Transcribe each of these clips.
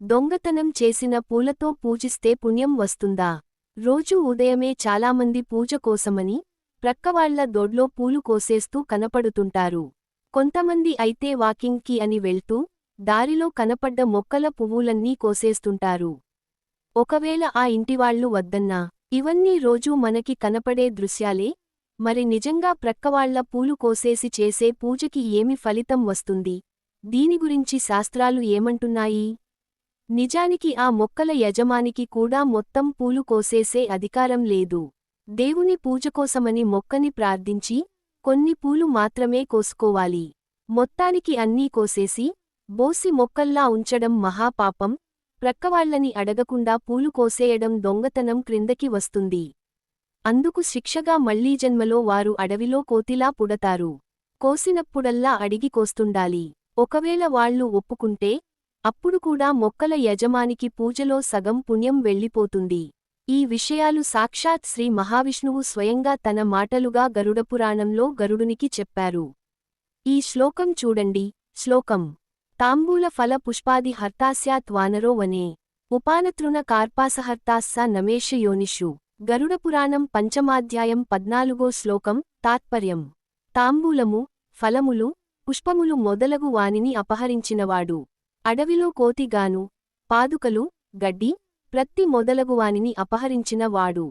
దొంగతనం చేసిన పూలతో పూజిస్తే పుణ్యం వస్తుందా? రోజూ ఉదయమే చాలామంది పూజ కోసమని ప్రక్కవాళ్ల దొడ్లో పూలు కోసేస్తూ కనపడుతుంటారు. కొంతమంది అయితే వాకింగ్కి అని వెళ్తూ దారిలో కనపడ్డ మొక్కల పువ్వులన్నీ కోసేస్తుంటారు. ఒకవేళ ఆ ఇంటివాళ్లు వద్దన్నా ఇవన్నీ రోజూ మనకి కనపడే దృశ్యాలే. మరి నిజంగా ప్రక్కవాళ్ల పూలు కోసేసి చేసే పూజకి ఏమి ఫలితం వస్తుంది? దీని గురించి శాస్త్రాలు ఏమంటున్నాయి? నిజానికి ఆ మొక్కల యజమానికి కూడా మొత్తం పూలు కోసేసే అధికారం లేదు. దేవుని పూజకోసమని మొక్కని ప్రార్థించి కొన్ని పూలు మాత్రమే కోసుకోవాలి. మొత్తానికి అన్నీ కోసేసి బోసి మొక్కల్లా ఉంచడం మహాపాపం. ప్రక్కవాళ్లని అడగకుండా పూలు కోసేయడం దొంగతనం క్రిందకి వస్తుంది. అందుకు శిక్షగా మళ్లీ జన్మలో వారు అడవిలో కోతిలా పుడతారు. కోసినప్పుడల్లా అడిగి కోస్తుండాలి. ఒకవేళ వాళ్లు ఒప్పుకుంటే అప్పుడు కూడా మొక్కల యజమానికి పూజలో సగం పుణ్యం వెళ్ళిపోతుంది. ఈ విషయాలు సాక్షాత్ శ్రీ మహావిష్ణువు స్వయంగా తన మాటలుగా గరుడపురాణంలో గరుడునికి చెప్పారు. ఈ శ్లోకం చూడండి. శ్లోకం: తాంబూల ఫల పుష్పాది హర్తాస్యాత్ వానరో వనే ఉపానతృణ కార్పాసహర్తాస్స నమేష యోనిషు. గరుడపురాణం పంచమాధ్యాయం 14 శ్లోకం. తాత్పర్యం: తాంబూలము, ఫలములు, పుష్పములు మొదలగు వానిని అపహరించినవాడు. అడవిలో కోతిగాను, పాదుకలు, గడ్డి, ప్రత్తి మొదలగువానిని అపహరించిన వాడు.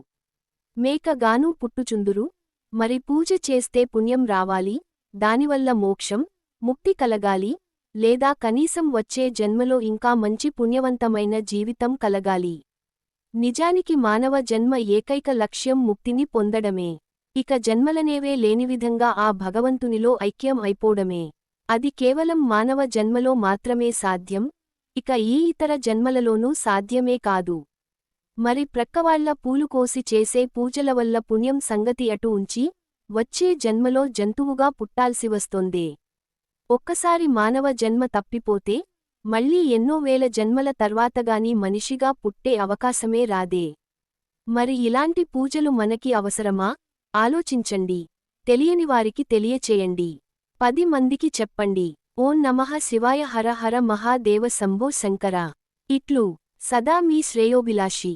మేకగాను పుట్టుచుందురు. మరి పూజ చేస్తే పుణ్యం రావాలి, దానివల్ల మోక్షం, ముక్తి కలగాలి, లేదా కనీసం వచ్చే జన్మలో ఇంకా మంచి పుణ్యవంతమైన జీవితం కలగాలి. నిజానికి మానవ జన్మ ఏకైక లక్ష్యం ముక్తిని పొందడమే. ఇక జన్మలనేవే లేనివిధంగా ఆ భగవంతునిలో ఐక్యం అయిపోవడమే. అది కేవలం మానవ జన్మలో మాత్రమే సాధ్యం. ఇక ఈ ఇతర జన్మలలోనూ సాధ్యమే కాదు. మరి ప్రక్కవాళ్ల పూలు కోసి చేసే పూజల వల్ల పుణ్యం సంగతి అటు ఉంచి వచ్చే జన్మలో జంతువుగా పుట్టాల్సివస్తోందే. ఒక్కసారి మానవ జన్మ తప్పిపోతే మళ్లీ ఎన్నో వేల జన్మల తర్వాతగాని మనిషిగా పుట్టే అవకాశమే రాదే. మరి ఇలాంటి పూజలు మనకి అవసరమా? ఆలోచించండి. తెలియనివారికి తెలియచేయండి. 10 మందికి చెప్పండి. ఓం నమః శివాయ. హర హర మహాదేవ శంభో శంకర. ఇట్లు సదా మీ శ్రేయోభిలాషి.